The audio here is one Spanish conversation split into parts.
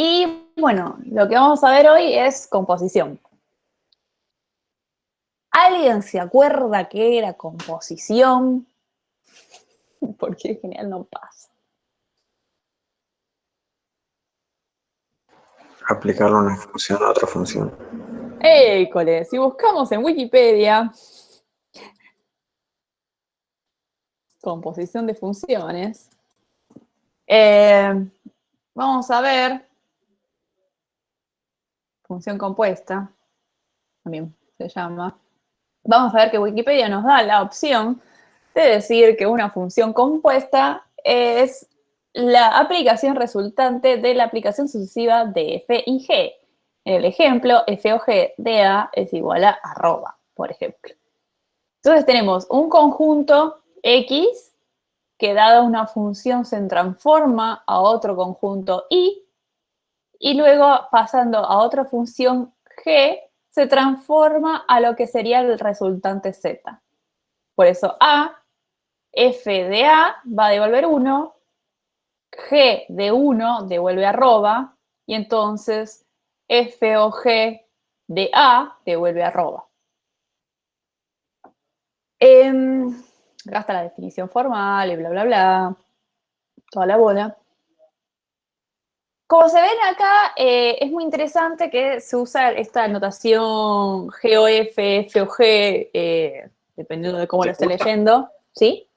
Y bueno, lo que vamos a ver hoy es composición. ¿Alguien se acuerda qué era composición? Porque en general no pasa. Aplicarle una función a otra función. ¡École! Si buscamos en Wikipedia composición de funciones, vamos a ver función compuesta, también se llama. Vamos a ver que Wikipedia nos da la opción de decir que una función compuesta es la aplicación resultante de la aplicación sucesiva de f y g. En el ejemplo, f o g de a es igual a arroba, por ejemplo. Entonces tenemos un conjunto x que dada una función se transforma a otro conjunto y luego pasando a otra función g se transforma a lo que sería el resultante z. Por eso a, f de a va a devolver 1, g de 1 devuelve arroba, y entonces f o g de a devuelve arroba. Acá está la definición formal y bla, bla, bla, toda la bola. Como se ven acá, es muy interesante que se usa esta notación GOF, FOG, dependiendo de cómo lo esté leyendo. ¿Sí?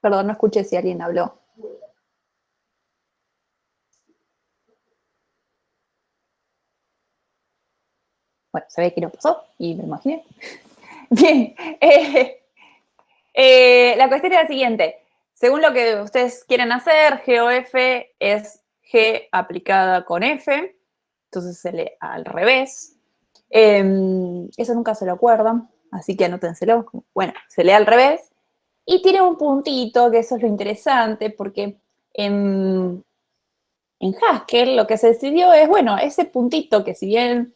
Perdón, no escuché si alguien habló. Bueno, se ve que no pasó y me imaginé. Bien, la cuestión es la siguiente. Según lo que ustedes quieren hacer, GOF es G aplicada con F, entonces se lee al revés. Eso nunca se lo acuerdan, así que anótenselo. Bueno, se lee al revés y tiene un puntito, que eso es lo interesante, porque en Haskell lo que se decidió es, bueno, ese puntito que si bien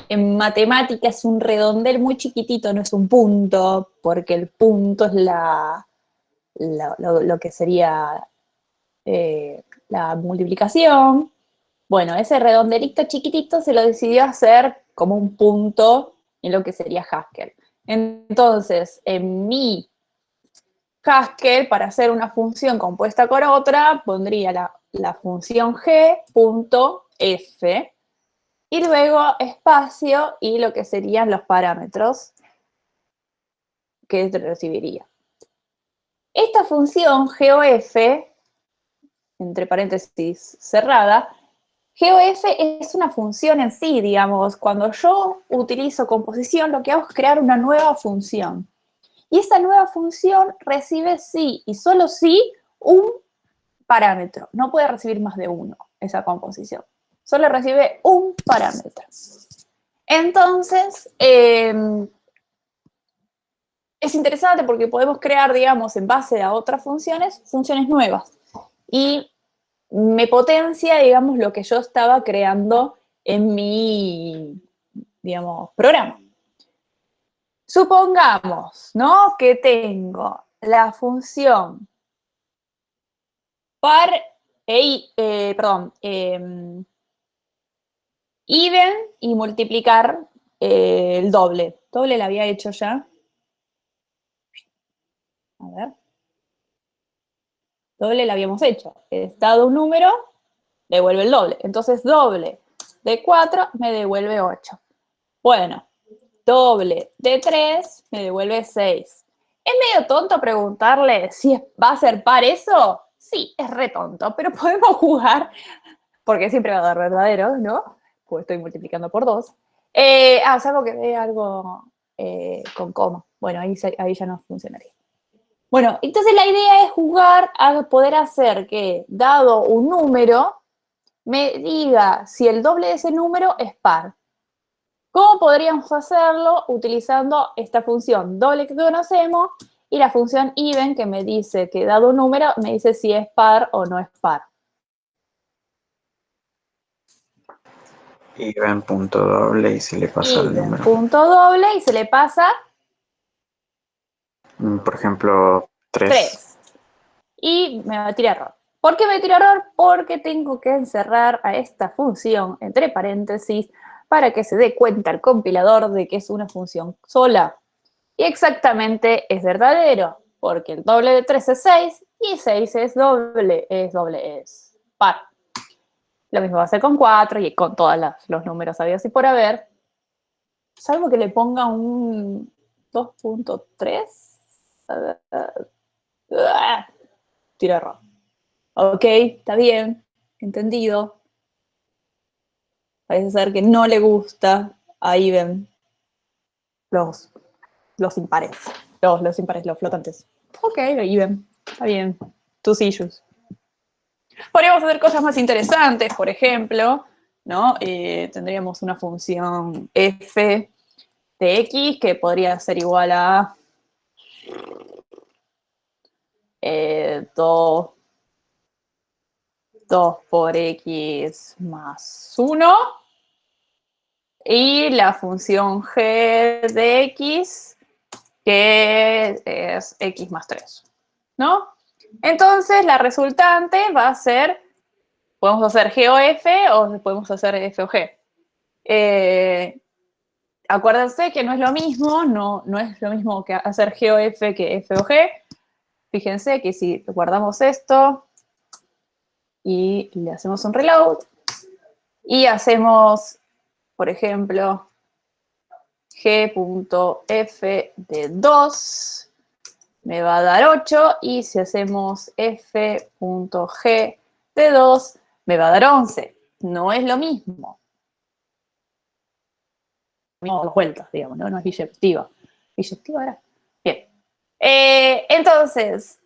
en matemática es un redondel muy chiquitito, no es un punto, porque el punto es lo que sería la multiplicación. Bueno, ese redondelito chiquitito se lo decidió hacer como un punto en lo que sería Haskell. Entonces, en mi Haskell, para hacer una función compuesta con otra, pondría la función g.f y luego espacio y lo que serían los parámetros que recibiría. Esta función GOF, entre paréntesis cerrada, GOF es una función en sí, digamos. Cuando yo utilizo composición, lo que hago es crear una nueva función. Y esa nueva función recibe sí y solo sí un parámetro. No puede recibir más de uno, esa composición. Solo recibe un parámetro. Entonces, es interesante porque podemos crear, digamos, en base a otras funciones nuevas. Y me potencia, digamos, lo que yo estaba creando en mi, digamos, programa. Supongamos, ¿no? Que tengo la función par, even y multiplicar el doble. Doble la había hecho ya. A ver. Doble la habíamos hecho. Es dado un número, devuelve el doble. Entonces, doble de 4 me devuelve 8. Bueno, doble de 3 me devuelve 6. ¿Es medio tonto preguntarle si va a ser par eso? Sí, es re tonto, pero podemos jugar, porque siempre va a dar verdaderos, ¿no? Pues estoy multiplicando por 2. Salvo que vea algo con coma. Bueno, ahí ya no funcionaría. Bueno, entonces la idea es jugar a poder hacer que, dado un número, me diga si el doble de ese número es par. ¿Cómo podríamos hacerlo? Utilizando esta función doble que conocemos y la función even que me dice que, dado un número, me dice si es par o no es par. Even punto doble y se le pasa el número. Punto doble y se le pasa Por ejemplo, 3. 3. Y me va a tirar error. ¿Por qué me tira error? Porque tengo que encerrar a esta función entre paréntesis para que se dé cuenta el compilador de que es una función sola. Y exactamente es verdadero, porque el doble de 3 es 6 y 6 es par. Lo mismo va a ser con 4 y con todos los números habidos y por haber, salvo que le ponga un 2.3. Tira error. Ok, está bien, entendido. Parece ser que no le gusta a Iben los, los impares. Los impares, los flotantes. Ok, Iben, está bien. Tus issues. Podríamos hacer cosas más interesantes, por ejemplo, ¿no? Tendríamos una función f de x que podría ser igual a 2 por x más 1 y la función g de x que es x más 3, ¿no? Entonces la resultante va a ser, podemos hacer g o f o podemos hacer f o g. Acuérdense que no es lo mismo, no es lo mismo que hacer g o f que f o g. Fíjense que si guardamos esto y le hacemos un reload y hacemos, por ejemplo, g.f de 2 me va a dar 8 y si hacemos f.g de 2 me va a dar 11. No es lo mismo. No, dos vueltas, digamos, ¿no? No es biyectiva. ¿Biyectiva era? Bien. Entonces,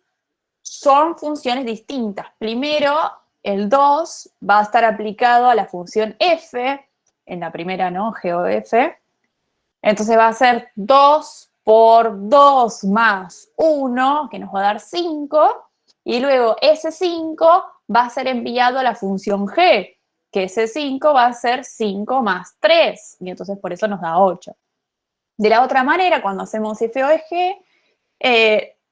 son funciones distintas. Primero, el 2 va a estar aplicado a la función f, en la primera, ¿no? G o f. Entonces va a ser 2 por 2 más 1, que nos va a dar 5, y luego ese 5 va a ser enviado a la función g, que ese 5 va a ser 5 más 3, y entonces por eso nos da 8. De la otra manera, cuando hacemos f o g,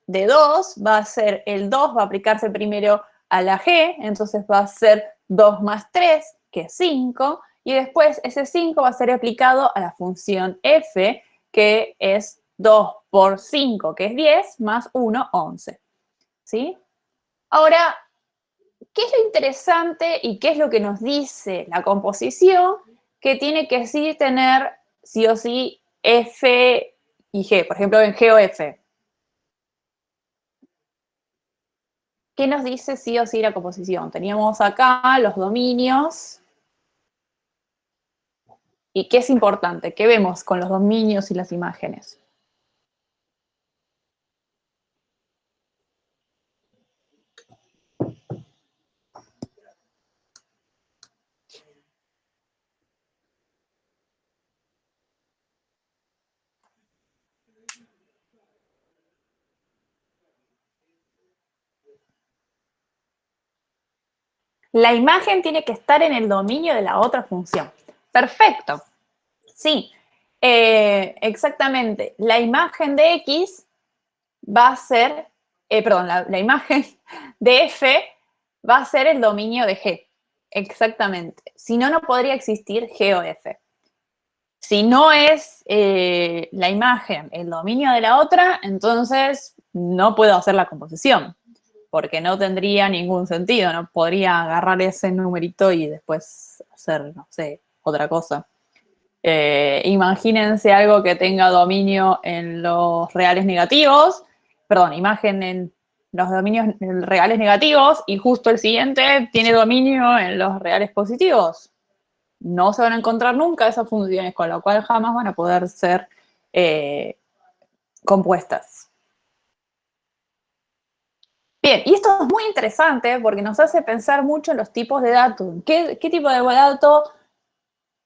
de 2 va a ser el 2, va a aplicarse primero a la g, entonces va a ser 2 más 3, que es 5, y después ese 5 va a ser aplicado a la función f, que es 2 por 5, que es 10, más 1, 11. ¿Sí? Ahora, ¿qué es lo interesante y qué es lo que nos dice la composición? Que tiene que sí tener sí o sí f y g, por ejemplo, en g o f. ¿Qué nos dice sí o sí la composición? Teníamos acá los dominios. ¿Y qué es importante? ¿Qué vemos con los dominios y las imágenes? La imagen tiene que estar en el dominio de la otra función. Perfecto. Sí, exactamente. La imagen de X va a ser, perdón, la imagen de F va a ser el dominio de G. Exactamente. Si no, no podría existir G o F. Si no es la imagen el dominio de la otra, entonces no puedo hacer la composición, porque no tendría ningún sentido. No podría agarrar ese numerito y después hacer, no sé, otra cosa. Imagínense algo que tenga dominio en los reales negativos, perdón, imagen en los dominios reales negativos y justo el siguiente tiene dominio en los reales positivos. No se van a encontrar nunca esas funciones, con lo cual jamás van a poder ser compuestas. Bien, y esto es muy interesante porque nos hace pensar mucho en los tipos de datos. ¿Qué tipo de dato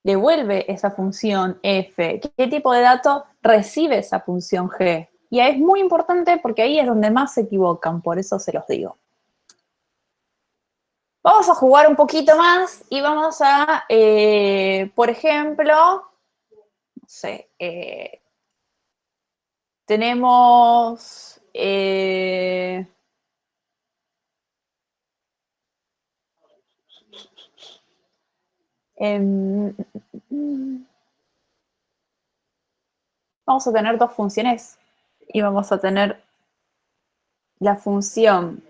devuelve esa función f? ¿Qué tipo de dato recibe esa función g? Y es muy importante porque ahí es donde más se equivocan, por eso se los digo. Vamos a jugar un poquito más y vamos a, por ejemplo, no sé, tenemos Vamos a tener dos funciones y vamos a tener la función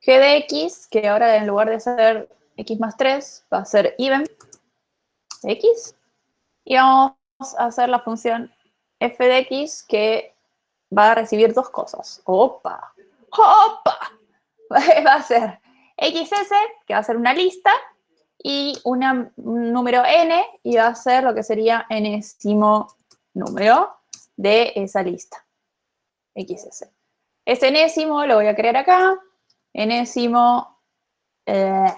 g de x, que ahora en lugar de ser x más 3, va a ser even de x. Y vamos a hacer la función f de x, que va a recibir dos cosas. ¡Opa! ¡Opa! Va a ser xs, que va a ser una lista, y un número n, y va a ser lo que sería enésimo número de esa lista, xs. Este enésimo lo voy a crear acá, enésimo de,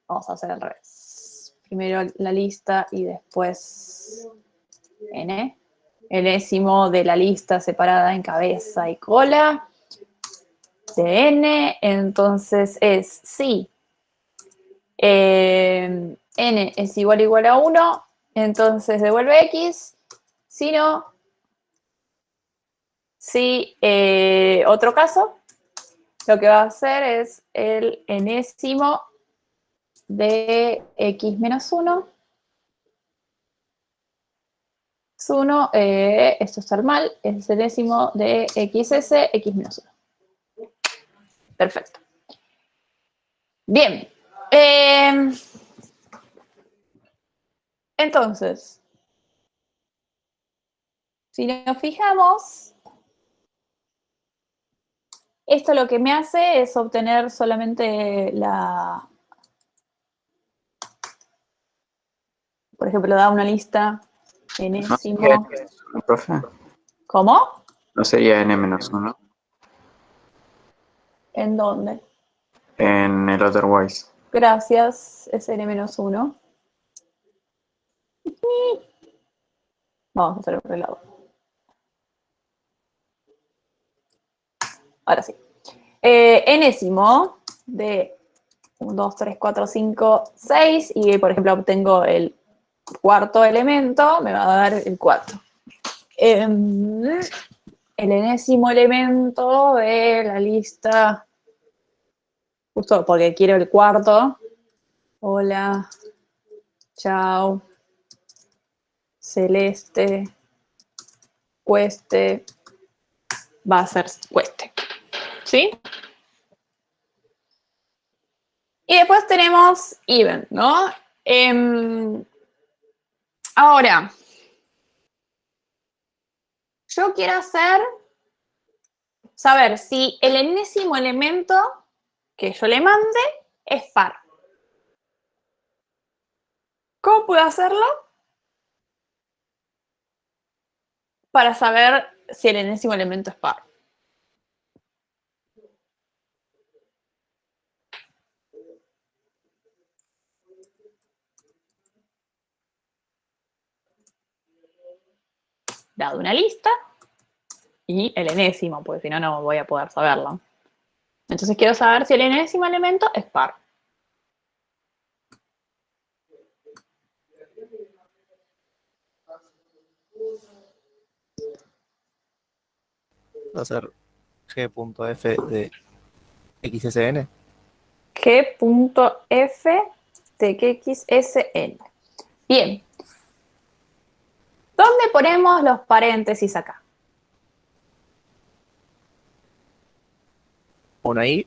vamos a hacer al revés, primero la lista y después n, enésimo de la lista separada en cabeza y cola, de n, entonces es si n es igual a 1, entonces devuelve x, si no, si otro caso, lo que va a hacer es el enésimo de x menos 1. Es 1, esto está mal, es el enésimo de xs, x menos 1. Perfecto. Bien. Entonces, si nos fijamos, esto lo que me hace es obtener solamente la... Por ejemplo, da una lista enésimo. ¿No, profe? ¿Cómo? ¿No sería n-1 ¿En dónde? en el otherwise? Gracias, es n-1. Vamos a hacer otro lado. Ahora sí. Enésimo de 1, 2, 3, 4, 5, 6. Y, por ejemplo, obtengo el cuarto elemento, me va a dar el 4. El enésimo elemento de la lista, justo porque quiero el cuarto. Hola, chao, celeste, cueste, va a ser cueste. ¿Sí? Y después tenemos even, ¿no? Ahora, yo quiero saber si el enésimo elemento que yo le mande es par. ¿Cómo puedo hacerlo? Para saber si el enésimo elemento es par. Dado una lista y el enésimo, porque si no, no voy a poder saberlo. Entonces quiero saber si el enésimo elemento es par. Va a ser g.f de xsn. G.f de xsn. Bien. ¿Dónde ponemos los paréntesis acá? Uno ahí,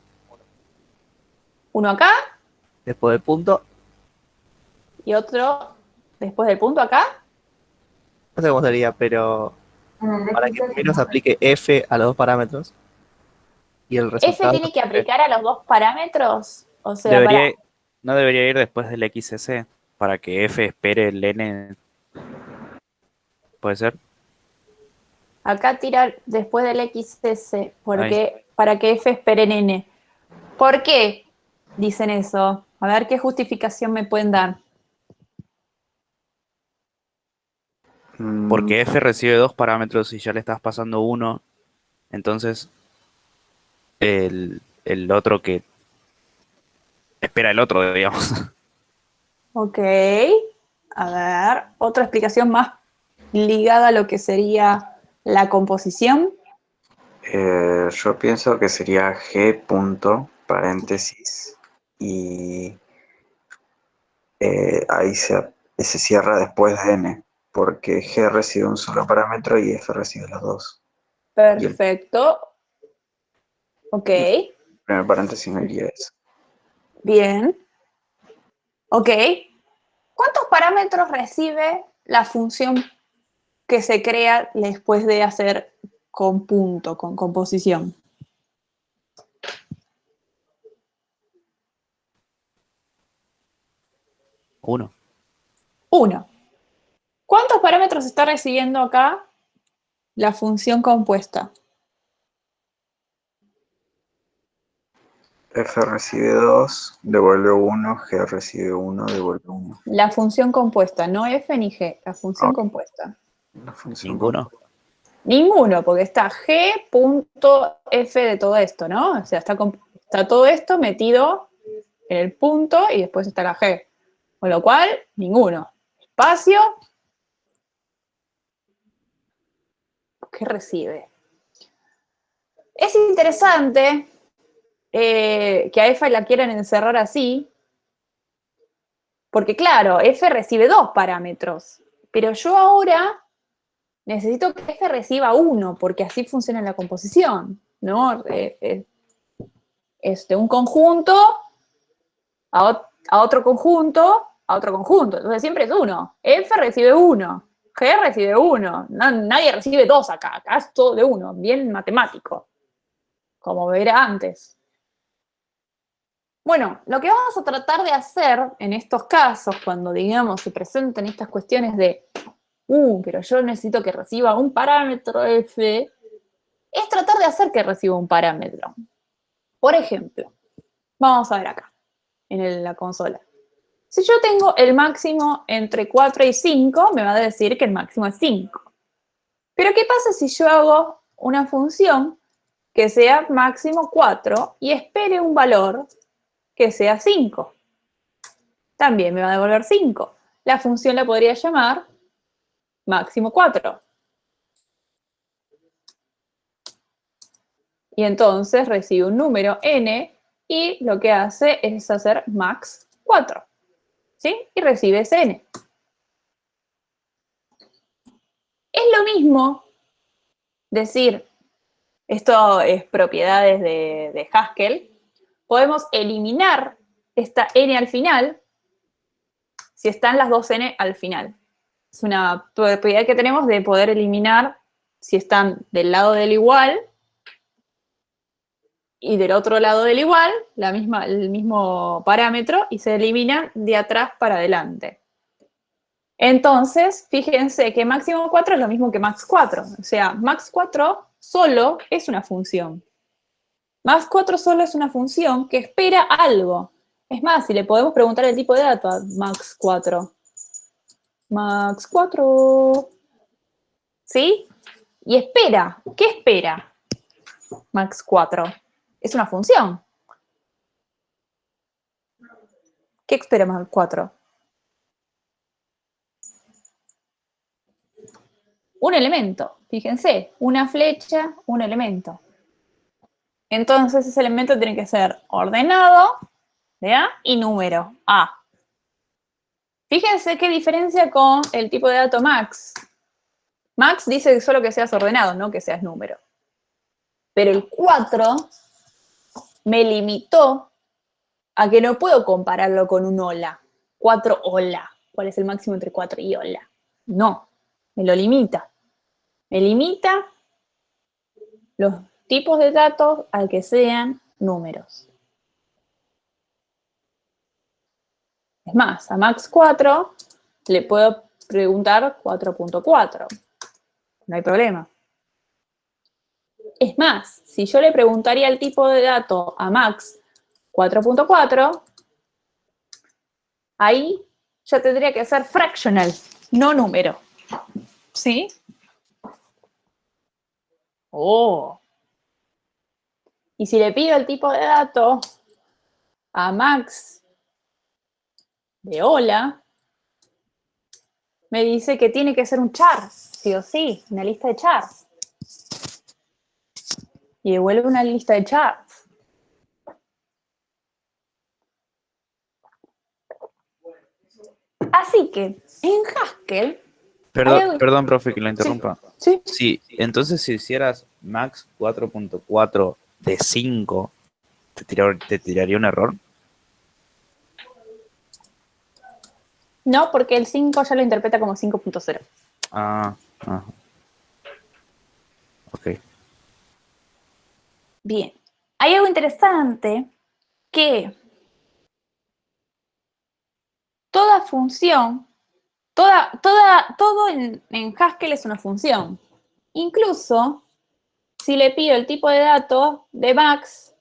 Uno acá después del punto. y otro después del punto acá. No sé cómo sería, pero para que primero se aplique f a los dos parámetros y el F resultado tiene que aplicar a los dos parámetros. O sea, No debería ir después del XS para que F espere el N. ¿Puede ser? acá tira después del XS, porque para que F espere en N. ¿Por qué dicen eso? A ver qué justificación me pueden dar. Porque F recibe dos parámetros y ya le estás pasando uno. Entonces, el otro que espera el otro, digamos. Ok. A ver, otra explicación más ligada a lo que sería la composición. Yo pienso que sería G punto, paréntesis, y ahí se cierra después de N, porque G recibe un solo parámetro y F recibe los dos. Y el Perfecto. Ok, primer paréntesis no iría eso. bien. Ok. ¿Cuántos parámetros recibe la función que se crea después de hacer con punto, con composición? Uno. 1. ¿Cuántos parámetros está recibiendo acá la función compuesta? F recibe 2, devuelve 1, G recibe 1, devuelve 1. La función compuesta, no F ni G, la función Ok. compuesta. La función Ninguno. Ninguno, porque está G punto F de todo esto, ¿no? O sea, está todo esto metido en el punto y después está la G. Con lo cual, ninguno. Espacio, ¿qué recibe? Es interesante que a F la quieran encerrar así, porque claro, F recibe 2 parámetros, pero yo ahora necesito que F reciba 1, porque así funciona la composición, ¿no? Es de un conjunto a otro conjunto, a otro conjunto. Entonces siempre es 1. F recibe 1. G recibe 1. Nadie recibe 2 acá. Acá es todo de 1. Bien matemático. Como verá antes. Bueno, lo que vamos a tratar de hacer en estos casos, cuando, digamos, se presenten estas cuestiones de pero yo necesito que reciba un parámetro F, es tratar de hacer que reciba un parámetro. Por ejemplo, vamos a ver acá, en la consola. Si yo tengo el máximo entre 4 y 5, me va a decir que el máximo es 5. Pero ¿qué pasa si yo hago una función que sea máximo 4 y espere un valor que sea 5? También me va a devolver 5. La función la podría llamar máximo 4. Y entonces recibe un número n y lo que hace es hacer max 4. ¿Sí? Y recibe ese n. Es lo mismo decir, esto es propiedades de Haskell, podemos eliminar esta n al final si están las dos n al final. Es una propiedad que tenemos de poder eliminar si están del lado del igual y del otro lado del igual, el mismo parámetro, y se eliminan de atrás para adelante. Entonces, fíjense que máximo 4 es lo mismo que max 4. O sea, max 4 solo es una función. Max 4 solo es una función que espera algo. Es más, si le podemos preguntar el tipo de dato a max 4. Max 4. ¿Sí? Y espera. ¿Qué espera max 4? Es una función. ¿Qué espera max 4? Un elemento. Fíjense, una flecha, un elemento. Entonces ese elemento tiene que ser ordenado, ¿ya? Y número, A. Fíjense qué diferencia con el tipo de dato max. Max dice solo que seas ordenado, no que seas número. Pero el 4 me limitó a que no puedo compararlo con un hola. 4 hola. ¿Cuál es el máximo entre 4 y hola? No, me lo limita. Me limita los tipos de datos al que sean números. Es más, a max 4 le puedo preguntar 4.4. No hay problema. Es más, si yo le preguntaría el tipo de dato a max 4.4, ahí ya tendría que ser fractional, no número. ¿Sí? Oh. Y si le pido el tipo de dato a max de hola, me dice que tiene que ser un char, sí o sí, una lista de chars. y devuelve una lista de chats. Así que en Haskell... Perdón, profe, que lo interrumpa. Sí. Sí, entonces si hicieras max 4.4 de 5, ¿te tiraría un error? No, porque el 5 ya lo interpreta como 5.0. Ok. Bien. Hay algo interesante que toda función, todo en Haskell es una función. Incluso si le pido el tipo de datos de max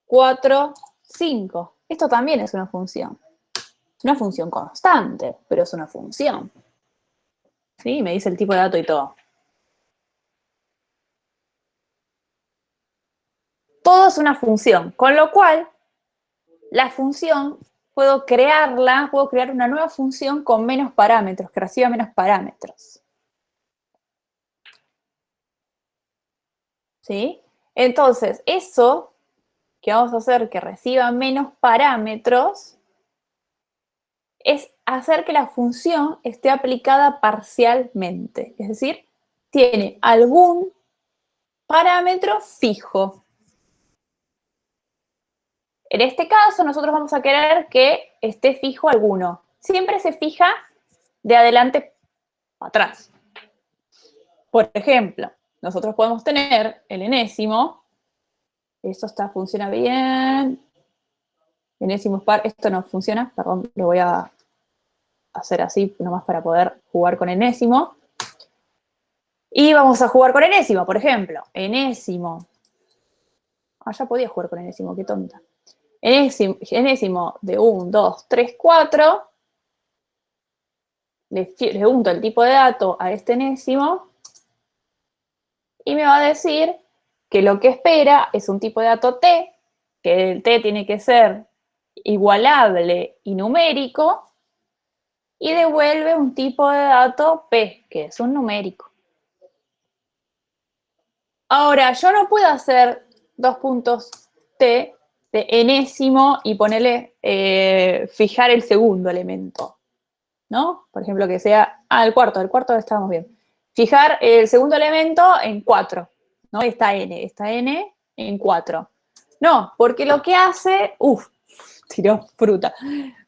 4, 5. Esto también es una función. Es una función constante, pero es una función. ¿Sí? Me dice el tipo de dato y todo. Todo es una función, con lo cual la función puedo crear una nueva función con menos parámetros, que reciba menos parámetros. ¿Sí? Entonces, eso que vamos a hacer que reciba menos parámetros es hacer que la función esté aplicada parcialmente. Es decir, tiene algún parámetro fijo. En este caso, nosotros vamos a querer que esté fijo alguno. Siempre se fija de adelante para atrás. Por ejemplo, nosotros podemos tener el enésimo. Esto funciona bien. Enésimos par, esto no funciona. Perdón, lo voy a hacer así nomás para poder jugar con enésimo. Y vamos a jugar con enésimo, por ejemplo. Enésimo. Ya podía jugar con enésimo, qué tonta. Enésimo de 1, 2, 3, 4. Le pregunto el tipo de dato a este enésimo y me va a decir que lo que espera es un tipo de dato t, que el t tiene que ser igualable y numérico, y devuelve un tipo de dato p, que es un numérico. Ahora, yo no puedo hacer dos puntos t de enésimo y ponerle, fijar el segundo elemento, ¿no? Por ejemplo, que sea, el cuarto estábamos bien. Fijar el segundo elemento en 4, ¿no? Esta n en 4. No, porque lo que hace, tiró fruta.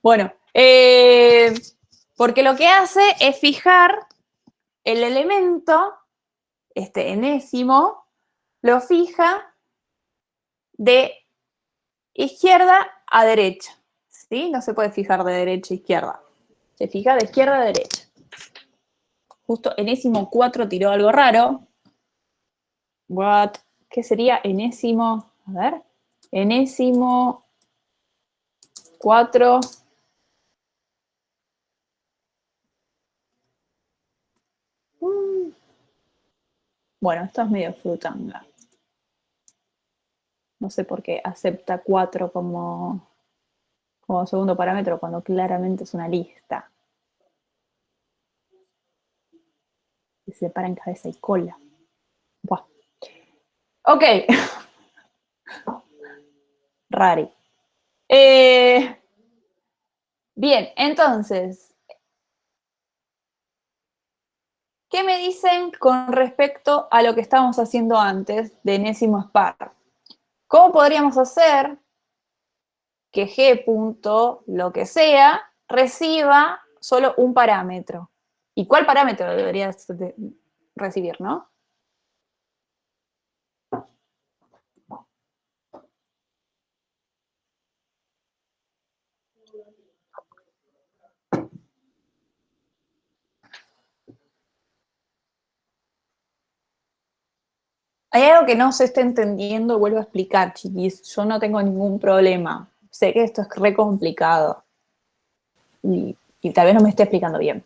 Bueno, porque lo que hace es fijar el elemento, este enésimo, lo fija de izquierda a derecha, ¿sí? No se puede fijar de derecha a izquierda. Se fija de izquierda a derecha. Justo enésimo 4 tiró algo raro. What? ¿Qué sería enésimo? A ver. Enésimo 4. Bueno, esto es medio frutanga. No sé por qué acepta 4 como segundo parámetro cuando claramente es una lista. Se separa en cabeza y cola. Buah. Ok. Rari. Bien, entonces, ¿qué me dicen con respecto a lo que estábamos haciendo antes de enésimo par? ¿Cómo podríamos hacer que G punto lo que sea reciba solo un parámetro? ¿Y cuál parámetro debería recibir, no? Hay algo que no se está entendiendo, vuelvo a explicar, chiquis. Yo no tengo ningún problema. Sé que esto es re complicado. Y tal vez no me esté explicando bien.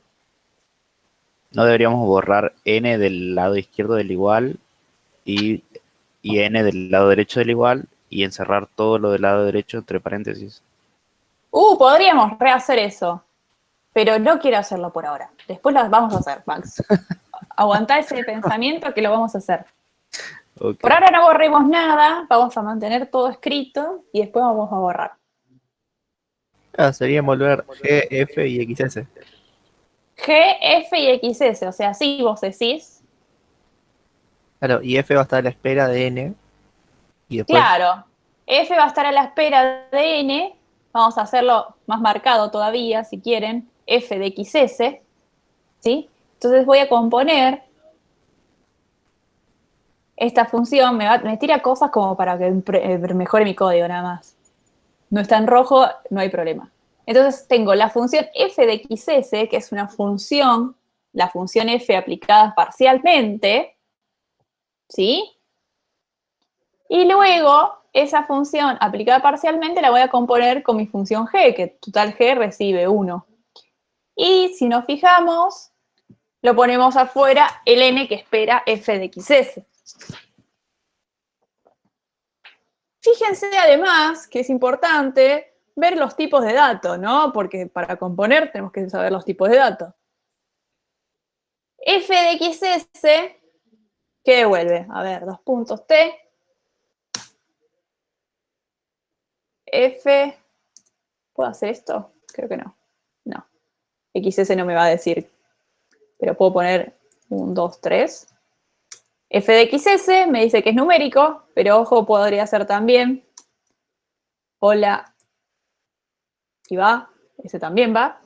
¿No deberíamos borrar n del lado izquierdo del igual y n del lado derecho del igual y encerrar todo lo del lado derecho entre paréntesis? Podríamos rehacer eso. Pero no quiero hacerlo por ahora. Después lo vamos a hacer, Max. Aguantá ese pensamiento que lo vamos a hacer. Ok. Por ahora no borremos nada, vamos a mantener todo escrito y después vamos a borrar. Sería envolver G, F y XS. G, F y XS, o sea, si vos decís. Claro, y F va a estar a la espera de N. Y después, Claro, F va a estar a la espera de N, vamos a hacerlo más marcado todavía, si quieren, F de XS, ¿sí? Entonces voy a componer esta función, me tira cosas como para que mejore mi código nada más. No está en rojo, no hay problema. Entonces tengo la función f de xs, que es una función, la función f aplicada parcialmente, ¿sí? Y luego esa función aplicada parcialmente la voy a componer con mi función g, que total g recibe 1. Y si nos fijamos, lo ponemos afuera el n que espera f de xs. Fíjense además que es importante ver los tipos de datos, ¿no? Porque para componer tenemos que saber los tipos de datos. F de XS, ¿qué devuelve? A ver, dos puntos T. F, ¿puedo hacer esto? Creo que no. No. XS no me va a decir, pero puedo poner 1, 2, 3. F de XS me dice que es numérico, pero ojo, podría ser también hola y va, ese también va.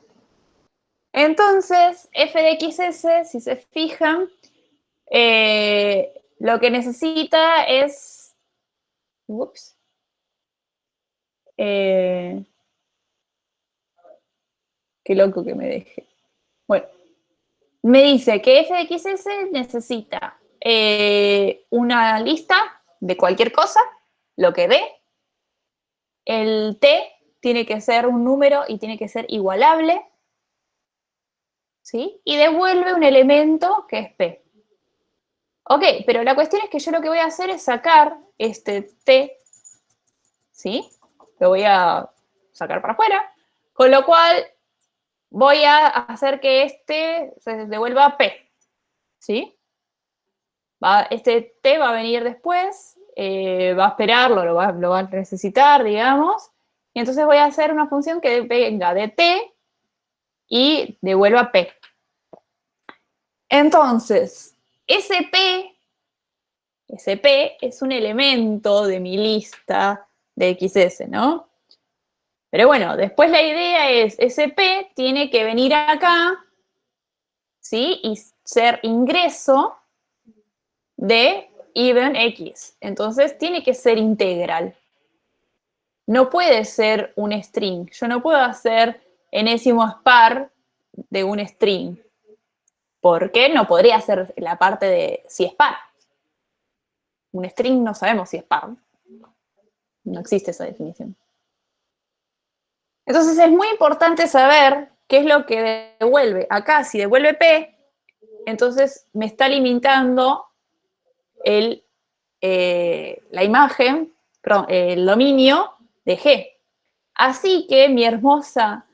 Entonces, f de XS, si se fijan, lo que necesita es... Ups. Qué loco que me deje. Bueno, me dice que f de XS necesita una lista de cualquier cosa, lo que dé. El t tiene que ser un número y tiene que ser igualable, ¿sí? Y devuelve un elemento que es p. Ok, pero la cuestión es que yo lo que voy a hacer es sacar este t, ¿sí? Lo voy a sacar para afuera, con lo cual voy a hacer que este se devuelva p, ¿sí? Este t va a venir después, va a esperarlo, lo va a necesitar, digamos, y entonces voy a hacer una función que venga de t y devuelva p. Entonces, SP es un elemento de mi lista de XS, ¿no? Pero bueno, después la idea es, SP tiene que venir acá, ¿sí? Y ser ingreso de even X. Entonces tiene que ser integral. No puede ser un string. Yo no puedo hacer enésimo spar de un string. Porque no podría ser la parte de si es par. Un string no sabemos si es par. No existe esa definición. Entonces es muy importante saber qué es lo que devuelve. Acá, si devuelve P, entonces me está limitando la imagen, perdón, el dominio de G. Así que mi hermosa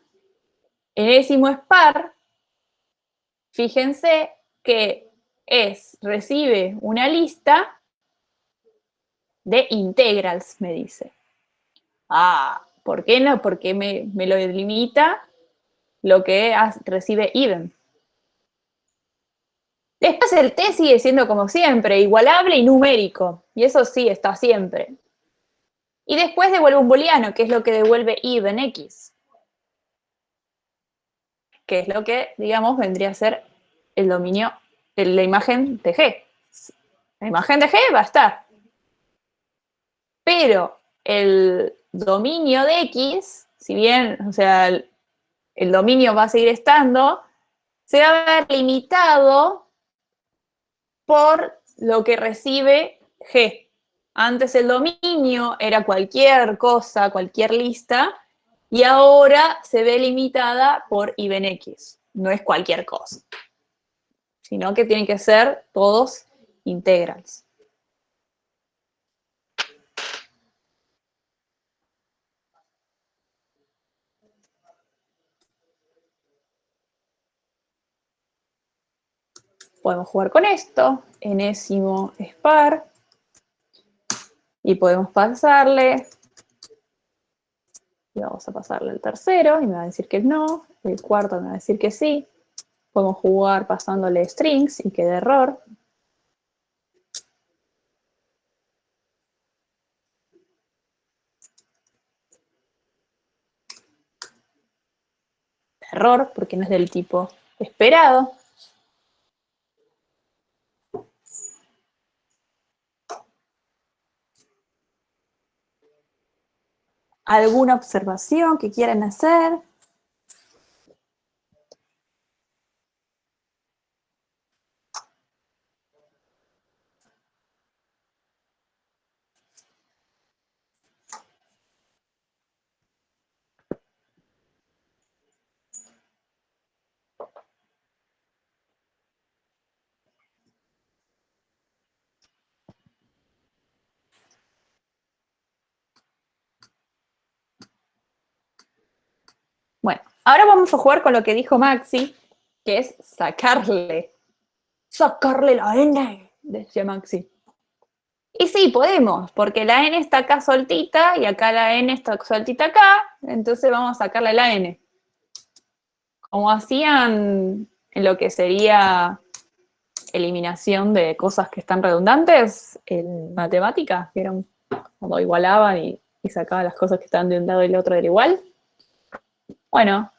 enésimo spar, fíjense que recibe una lista de integrals, me dice. Ah, ¿por qué no? Porque me lo limita lo que recibe even. Después el t sigue siendo como siempre, igualable y numérico. Y eso sí, está siempre. Y después devuelve un booleano, que es lo que devuelve even x. Que es lo que, digamos, vendría a ser el dominio de la imagen de G. La imagen de G va a estar. Pero el dominio de X, si bien, o sea, el dominio va a seguir estando, se va a ver limitado por lo que recibe G. Antes el dominio era cualquier cosa, cualquier lista, y ahora se ve limitada por even X. No es cualquier cosa, sino que tienen que ser todos integrals. Podemos jugar con esto, enésimo spar. Y podemos pasarle, y vamos a pasarle el tercero, y me va a decir que no, el cuarto me va a decir que sí. Podemos jugar pasándole strings y que dé error. Error, porque no es del tipo esperado. ¿Alguna observación que quieran hacer? Bueno, ahora vamos a jugar con lo que dijo Maxi, que es sacarle. Sacarle la N, decía Maxi. Y sí, podemos, porque la N está acá soltita y acá la N está soltita acá, entonces vamos a sacarle la N. Como hacían en lo que sería eliminación de cosas que están redundantes en matemáticas, que eran cuando igualaban y sacaban las cosas que estaban de un lado y del otro del igual. Bueno,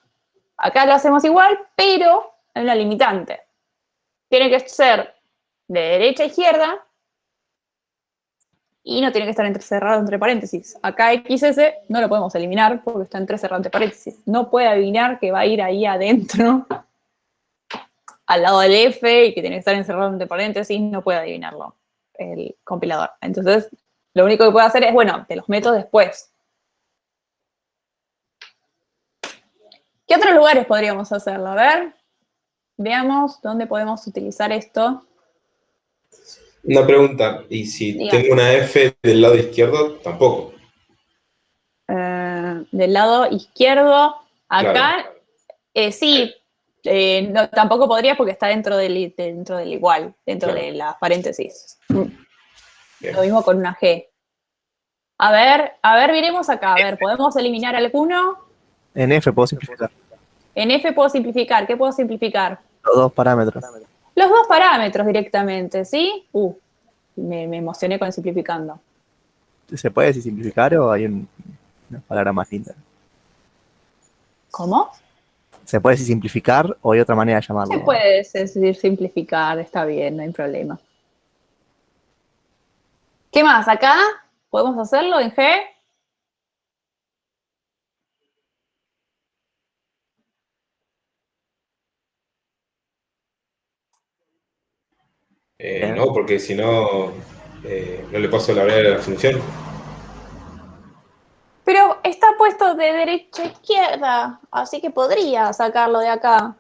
acá lo hacemos igual, pero hay una limitante. Tiene que ser de derecha a izquierda y no tiene que estar cerrado entre paréntesis. Acá XS no lo podemos eliminar porque está entrecerrado entre paréntesis. No puede adivinar que va a ir ahí adentro, al lado del F, y que tiene que estar encerrado entre paréntesis. No puede adivinarlo el compilador. Entonces, lo único que puede hacer es, bueno, te los meto después. ¿Qué otros lugares podríamos hacerlo? A ver, veamos dónde podemos utilizar esto. Una pregunta, ¿y si Diga. tengo una F del lado izquierdo? Tampoco. Del lado izquierdo, acá, Claro. Sí, no, tampoco podría porque está dentro del igual, dentro Claro. de las paréntesis. Bien. Lo mismo con una G. A ver, miremos acá. A ver, ¿podemos eliminar alguno? En F puedo simplificar. En F puedo simplificar. ¿Qué puedo simplificar? Los dos parámetros. Los dos parámetros directamente, ¿sí? Me emocioné con simplificando. ¿Se puede decir simplificar o hay una palabra más linda? ¿Cómo? ¿Se puede decir simplificar o hay otra manera de llamarlo? Se puede decir simplificar, está bien, no hay problema. ¿Qué más? ¿Acá? ¿Podemos hacerlo en G? No, porque si no, no le paso la variable a la función. Pero está puesto de derecha a izquierda, así que podría sacarlo de acá.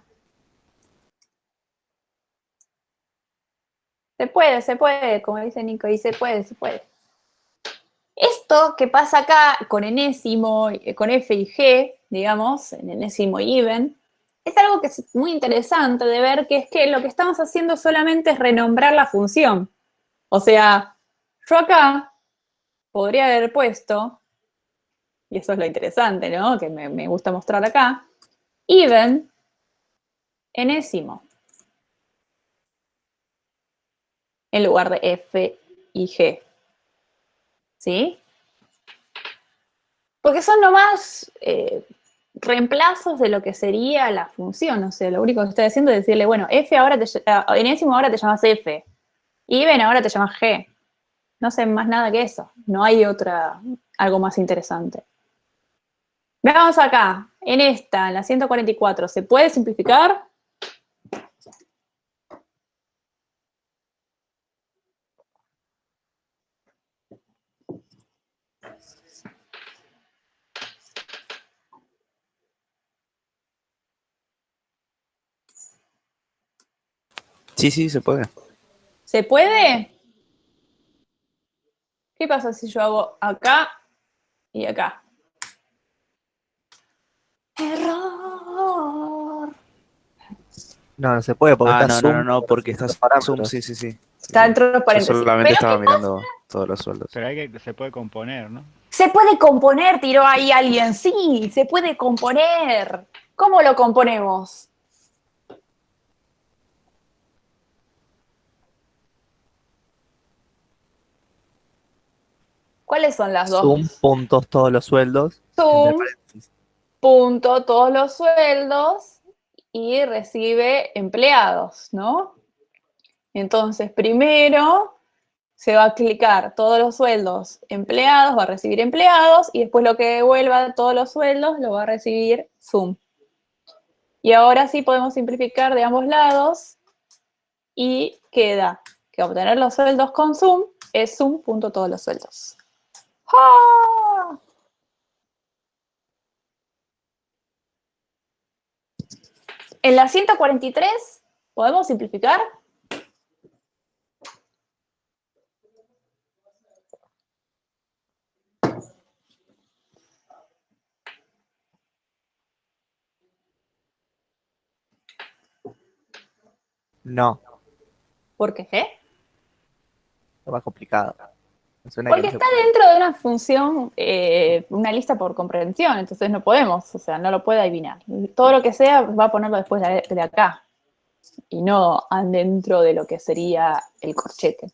Se puede, como dice Nico, y se puede. Esto que pasa acá con enésimo, con F y G, digamos, en enésimo y even, es algo que es muy interesante de ver, que es que lo que estamos haciendo solamente es renombrar la función. O sea, yo acá podría haber puesto, y eso es lo interesante, ¿no? Que me gusta mostrar acá, even enésimo, en lugar de F y G. ¿Sí? Porque son nomás reemplazos de lo que sería la función. O sea, lo único que estoy haciendo es decirle, bueno, enésimo ahora te llamas F, y even ahora te llamas G. No sé más nada que eso. No hay algo más interesante. Veamos acá, en la 144, ¿se puede simplificar? Sí, se puede. ¿Se puede? ¿Qué pasa si yo hago acá y acá? Error. No, no se puede porque Ah, está no, Zoom. no, no, no, porque los estás parámetros. Zoom, sí, sí, sí. Está dentro de los Yo paréntesis. solamente Pero estaba mirando todos los sueldos. Pero se puede componer, ¿no? se puede componer, tiró ahí alguien. Sí, se puede componer. ¿Cómo lo componemos? ¿Cuáles son las dos? Zoom, puntos, todos los sueldos. Zoom, entre paréntesis. punto, todos los sueldos y recibe empleados, ¿no? Entonces, primero se va a clicar todos los sueldos empleados, va a recibir empleados y después lo que devuelva de todos los sueldos lo va a recibir Zoom. Y ahora sí podemos simplificar de ambos lados y queda que obtener los sueldos con Zoom es Zoom punto todos los sueldos. ¡Ah! En la 143, ¿podemos simplificar? No, ¿Por qué? es más complicado. Me suena que Porque no se está puede. dentro de una función, una lista por comprensión, entonces no podemos, o sea, no lo puede adivinar. Todo lo que sea va a ponerlo después de acá y no dentro de lo que sería el corchete.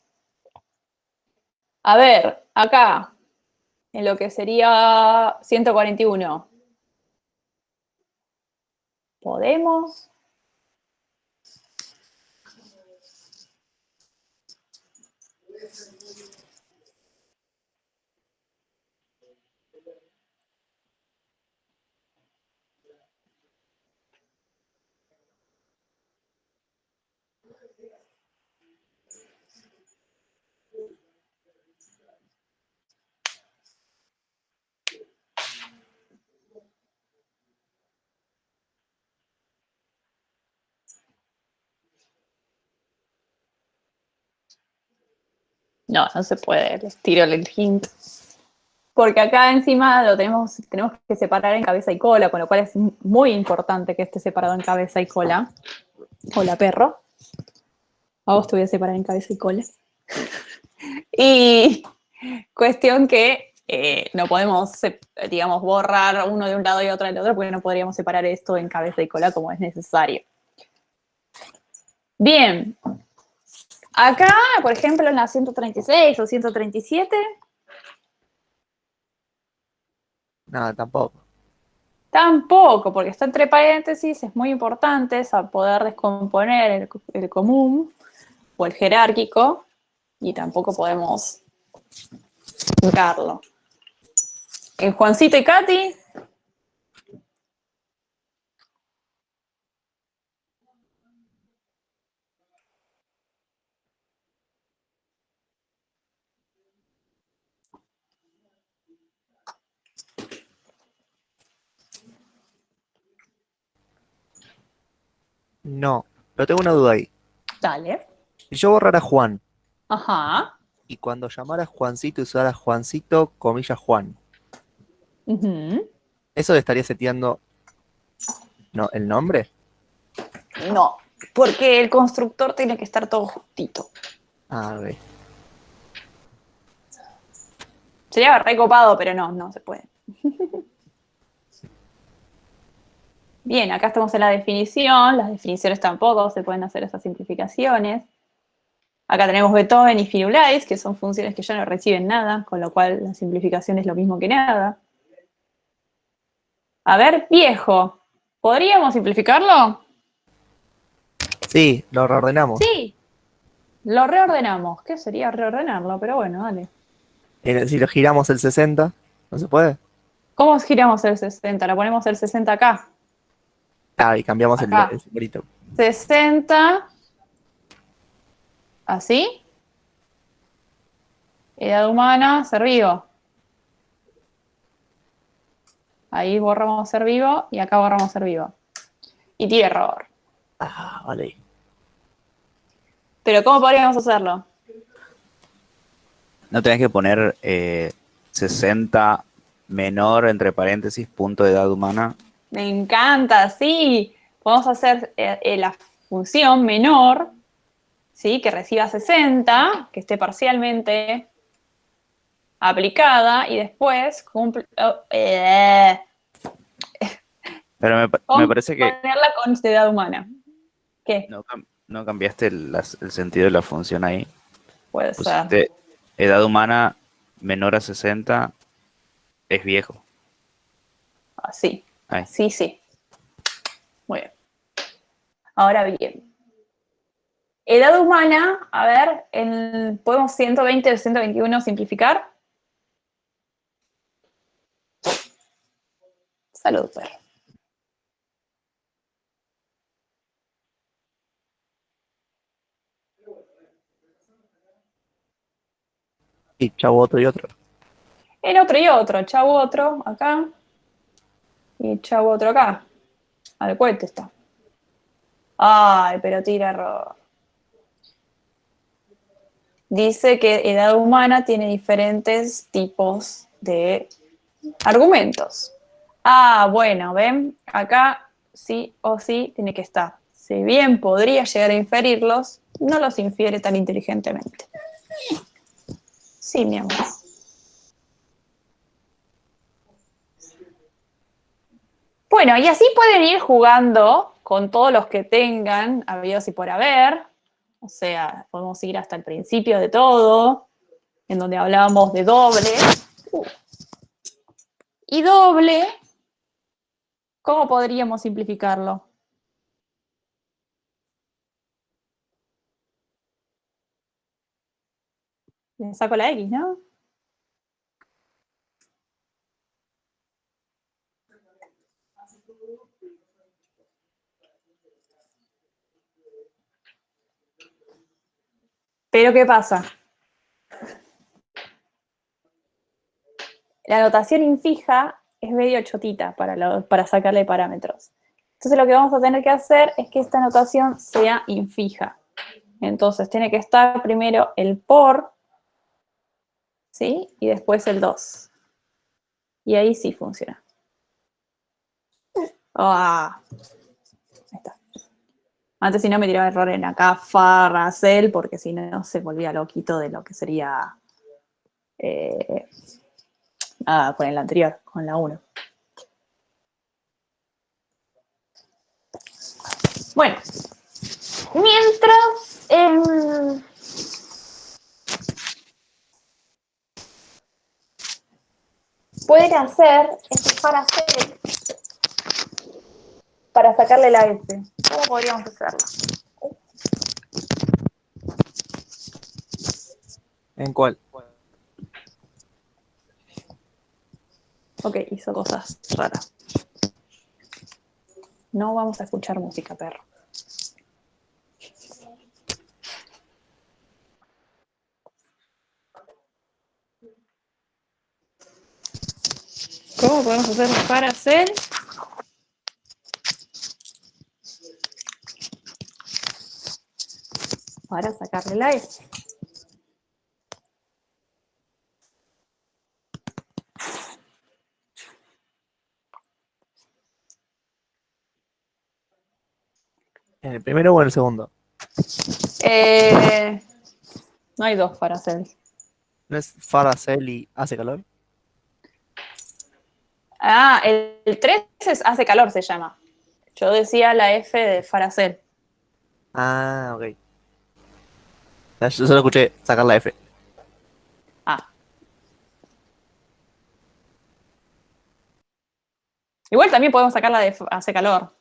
A ver, acá, en lo que sería 141. ¿Podemos? No, no se puede, les tiro el hint. Porque acá encima lo tenemos que separar en cabeza y cola, con lo cual es muy importante que esté separado en cabeza y cola. Hola, perro. A vos te voy a separar en cabeza y cola. Y cuestión que no podemos, digamos, borrar uno de un lado y otro del otro, porque no podríamos separar esto en cabeza y cola como es necesario. Bien. Acá, por ejemplo, en la 136 o 137... No, tampoco. Tampoco, porque está entre paréntesis, es muy importante poder descomponer el común o el jerárquico y tampoco podemos jugarlo. En Juancito y Katy, No, pero tengo una duda ahí. dale. Si yo borrara Juan Ajá. y cuando llamara a Juancito usara Juancito, comillas Juan, Ujú. ¿eso le estaría seteando el nombre? No, porque el constructor tiene que estar todo justito. A ver. Sería recopado, pero no se puede. Bien, acá estamos en la definición. Las definiciones tampoco se pueden hacer esas simplificaciones. Acá tenemos Beethoven y Firulais, que son funciones que ya no reciben nada, con lo cual la simplificación es lo mismo que nada. A ver, viejo. ¿Podríamos simplificarlo? Sí, lo reordenamos. Sí. Lo reordenamos. ¿Qué sería reordenarlo? Pero bueno, dale. Si lo giramos el 60, ¿no se puede? ¿Cómo giramos el 60? Lo ponemos el 60 acá. Ah, y cambiamos Acá. el simbolito. 60. ¿Así? Edad humana, ser vivo. Ahí borramos ser vivo y acá borramos ser vivo. Y tiene error. Ah, vale. Pero ¿cómo podríamos hacerlo? No tenés que poner 60 menor, entre paréntesis, punto de edad humana. Me encanta, sí. Podemos hacer función menor, ¿sí? Que reciba 60, que esté parcialmente aplicada y después cumple... Pero me parece que ponerla con edad humana. ¿Qué? no cambiaste el sentido de la función ahí. Puede ser. Pusiste edad humana menor a 60 es viejo. Así. Ahí. Sí, sí. Muy bien. Ahora bien. Edad humana, a ver, ¿podemos 120 o 121 simplificar? Salud, perro. Y chavo otro y otro. En otro y otro, chavo otro acá y chavo otro acá. Al cohete está. Ay, pero tira error. Dice que edad humana tiene diferentes tipos de argumentos. Ah, bueno, ¿ven? Acá sí o sí tiene que estar. Si bien podría llegar a inferirlos, no los infiere tan inteligentemente. Sí, mi amor. Bueno, y así pueden ir jugando con todos los que tengan habidos y por haber. O sea, podemos ir hasta el principio de todo, en donde hablábamos de doble. Y doble, ¿cómo podríamos simplificarlo? Le saco la X, ¿no? Pero ¿qué pasa? La notación infija es medio chotita para sacarle parámetros. Entonces lo que vamos a tener que hacer es que esta notación sea infija. Entonces tiene que estar primero el por, ¿sí? Y después el 2. Y ahí sí funciona. Ah, ahí está. Antes si no me tiraba error en acá, Farracel, porque si no se volvía loquito de lo que sería con el anterior, con la 1. Bueno, mientras pueden hacer este Farracel para sacarle la S. ¿Cómo podríamos hacerlo? ¿En cuál? Ok, hizo cosas raras. No vamos a escuchar música, perro. ¿Cómo podemos hacer para hacer? Para sacarle la S. ¿En el primero o en el segundo? No hay dos para hacer. ¿No es Faracel y hace calor? Ah, el 3 hace calor, se llama. Yo decía la F de Faracel. Ah, ok. Yo solo escuché sacar la F. Ah. Igual también podemos sacar la de hace calor.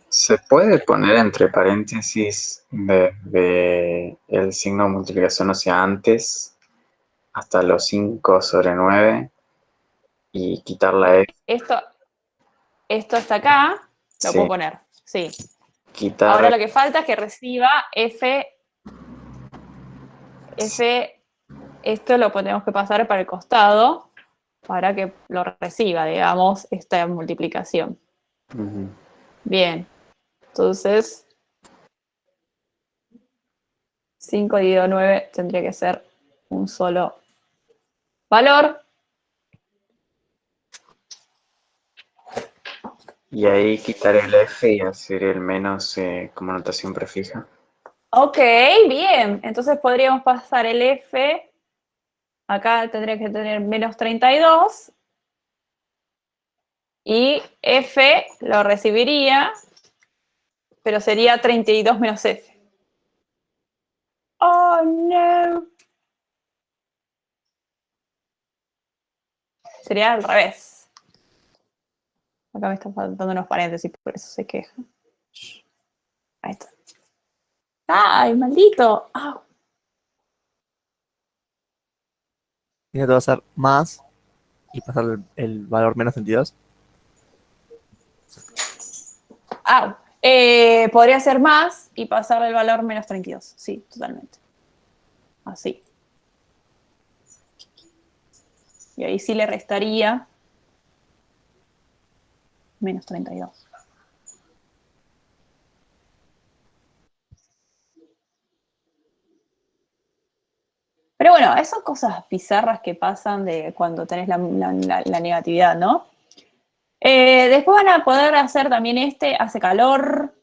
¿Se puede poner entre paréntesis de el signo de multiplicación, o sea, antes hasta los 5 sobre 9 y quitar la F. Esto hasta acá, lo Sí, puedo poner, sí. quitar. Ahora lo que falta es que reciba F, esto lo tenemos que pasar para el costado para que lo reciba, digamos, esta multiplicación. Ujú. Bien, entonces 5 dividido 9 tendría que ser un solo valor. Y ahí quitar el F y hacer el menos como notación prefija. Ok, bien. Entonces podríamos pasar el F. Acá tendría que tener menos 32. Y F lo recibiría, pero sería 32 menos F. Oh, no. Sería al revés. Acá me están faltando unos paréntesis, por eso se queja. Ahí está. ¡Ay, maldito! ¡Ah! Y esto va a ser más y pasar el valor menos 32. ¡Ah! Podría ser más y pasarle el valor menos 32. Sí, totalmente. Así. Y ahí sí le restaría menos 32. Pero bueno, esas son cosas bizarras que pasan de cuando tenés la negatividad, ¿no? Después van a poder hacer también hace calor.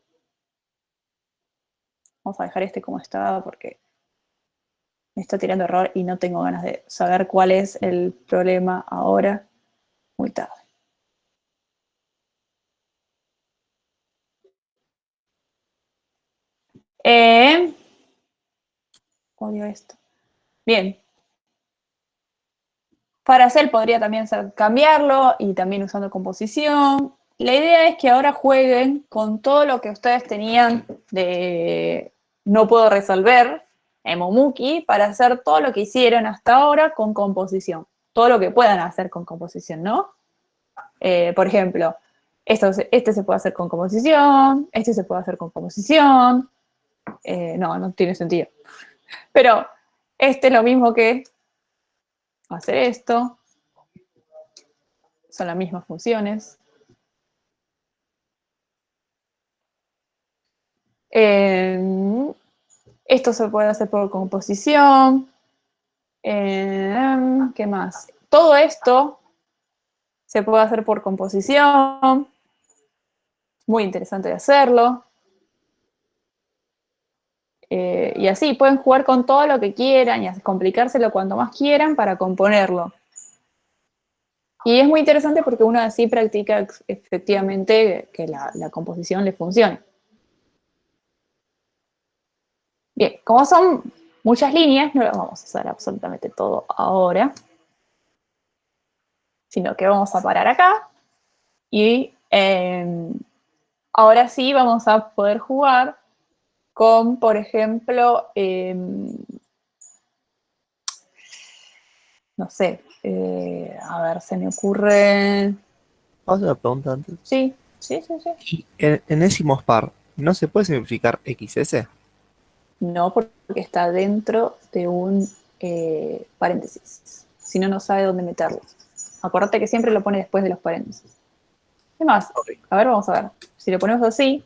Vamos a dejar como está porque me está tirando error y no tengo ganas de saber cuál es el problema ahora. Muy tarde. Odio esto. Bien. Para hacer podría también cambiarlo y también usando composición. La idea es que ahora jueguen con todo lo que ustedes tenían de no puedo resolver en Momuki para hacer todo lo que hicieron hasta ahora con composición. Todo lo que puedan hacer con composición, ¿no? Por ejemplo, este se puede hacer con composición, este se puede hacer con composición. No tiene sentido. Pero este es lo mismo que hacer esto. Son las mismas funciones. Esto se puede hacer por composición. ¿Qué más? Todo esto se puede hacer por composición. Muy interesante de hacerlo. Y así pueden jugar con todo lo que quieran y complicárselo cuanto más quieran para componerlo. Y es muy interesante porque uno así practica efectivamente que la composición le funcione. Bien, como son muchas líneas, no lo vamos a hacer absolutamente todo ahora, sino que vamos a parar acá y ahora sí vamos a poder jugar con, por ejemplo, no sé, a ver, se me ocurre... Vamos a hacer una pregunta antes. Sí. Y en enésimo par, ¿no se puede simplificar XS? No, porque está dentro de un paréntesis. Si no, no sabe dónde meterlo. Acuérdate que siempre lo pone después de los paréntesis. ¿Qué más? Ok. A ver, vamos a ver. Si lo ponemos así,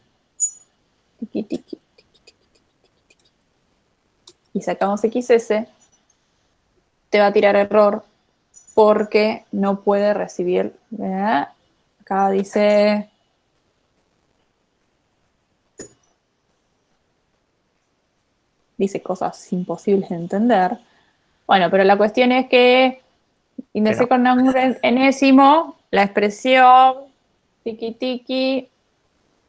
tiqui, tiqui, y sacamos XS, te va a tirar error porque no puede recibir. Acá dice... Dice cosas imposibles de entender. Bueno, pero la cuestión es que indexé con un enésimo, la expresión, tiki tiki,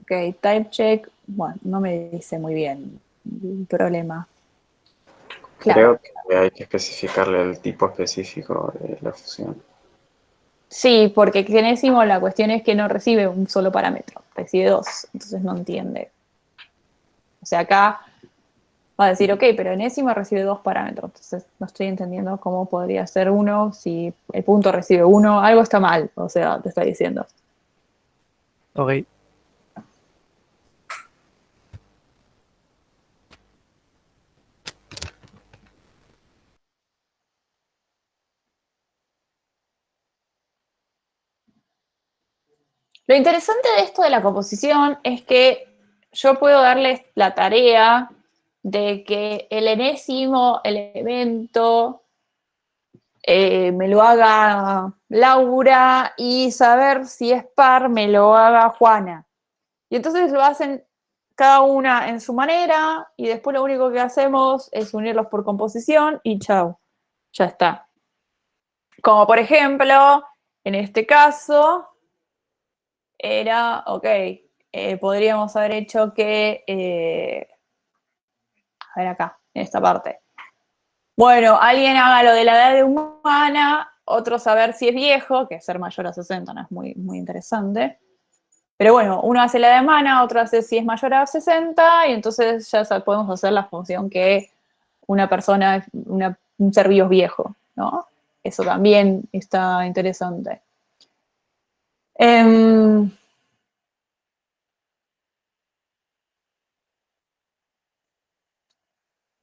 ok, type check, bueno, no me dice muy bien el problema. Claro. Creo que hay que especificarle el tipo específico de la función. Sí, porque enésimo la cuestión es que no recibe un solo parámetro, recibe dos, entonces no entiende. O sea, acá va a decir, ok, pero enésima recibe 2 parámetros, entonces no estoy entendiendo cómo podría ser 1 si el punto recibe 1, algo está mal, o sea, te está diciendo. Ok. Lo interesante de esto de la composición es que yo puedo darles la tarea de que el enésimo elemento me lo haga Laura y saber si es par me lo haga Juana. Y entonces lo hacen cada una en su manera y después lo único que hacemos es unirlos por composición y chau, ya está. Como por ejemplo, en este caso, era, ok, podríamos haber hecho que, a ver acá, en esta parte. Bueno, alguien haga lo de la edad de humana, otro saber si es viejo, que ser mayor a 60 no es muy, muy interesante. Pero bueno, uno hace la de humana, otro hace si es mayor a 60, y entonces ya podemos hacer la función que una persona, un ser vivo es viejo, ¿no? Eso también está interesante.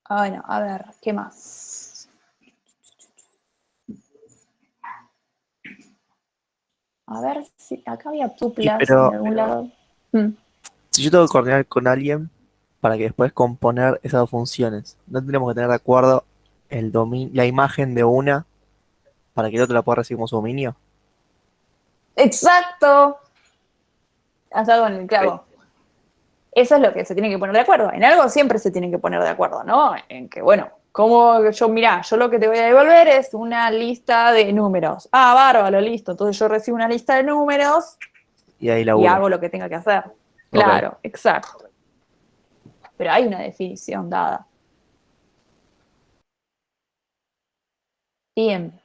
Bueno, a ver, ¿qué más? A ver si acá había tuplas en Pero algún lado. si yo tengo que coordinar con alguien para que después componer esas dos funciones, ¿no tendríamos que tener de acuerdo la imagen de una para que el otro la pueda recibir como su dominio? Exacto. Has dado en el Ok. clavo. Eso es lo que se tiene que poner de acuerdo. En algo siempre se tienen que poner de acuerdo, ¿no? En que, bueno, como yo, mirá, yo lo que te voy a devolver es una lista de números. Ah, bárbaro, listo. Entonces yo recibo una lista de números Y ahí la y uno. hago lo que tenga que hacer. Ok. Claro, exacto. Pero hay una definición dada. Bien.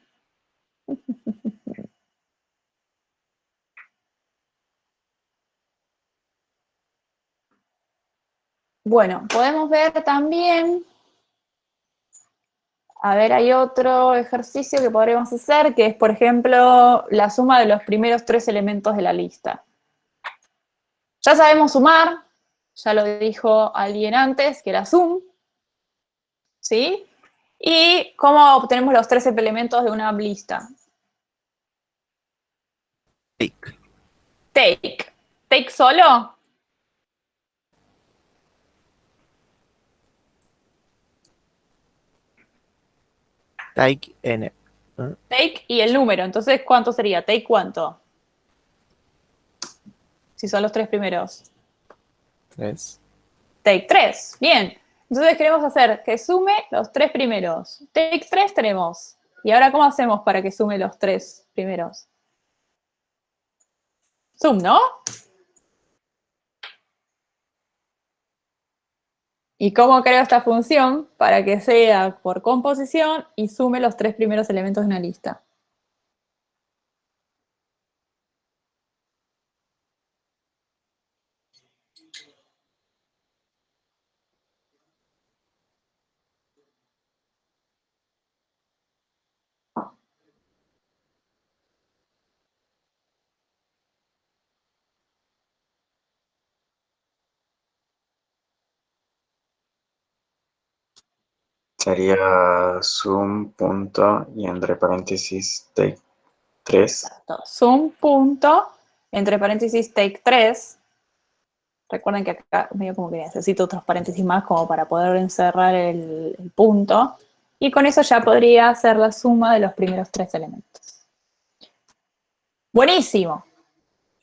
Bueno, podemos ver también, a ver, hay otro ejercicio que podríamos hacer, que es, por ejemplo, la suma de los primeros 3 elementos de la lista. Ya sabemos sumar, ya lo dijo alguien antes, que era sum, ¿sí? ¿Y cómo obtenemos los 13 elementos de una lista? Take. Take. ¿Take solo? Take N. Take y el número. Entonces, ¿cuánto sería? ¿Take cuánto? Si son los 3 primeros. 3. Take 3. Bien. Entonces queremos hacer que sume los 3 primeros. Take 3 tenemos. ¿Y ahora cómo hacemos para que sume los 3 primeros? Sum, ¿no? ¿Y cómo creo esta función para que sea por composición y sume los 3 primeros elementos de una lista? Sería sum punto y entre paréntesis take 3. Exacto. Sum punto, entre paréntesis take 3. Recuerden que acá medio como que necesito otros paréntesis más como para poder encerrar el punto. Y con eso ya podría hacer la suma de los primeros 3 elementos. Buenísimo.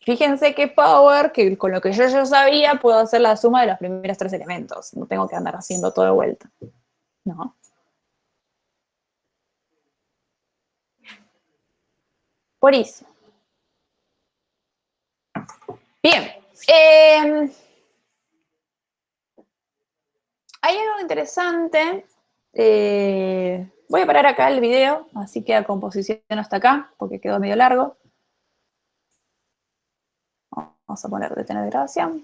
Fíjense qué power, que con lo que yo ya sabía, puedo hacer la suma de los primeros 3 elementos. No tengo que andar haciendo todo de vuelta. ¿No? Buenísimo. Bien. Hay algo interesante. Voy a parar acá el video, así que la composición hasta acá, porque quedó medio largo. Vamos a poner detener grabación.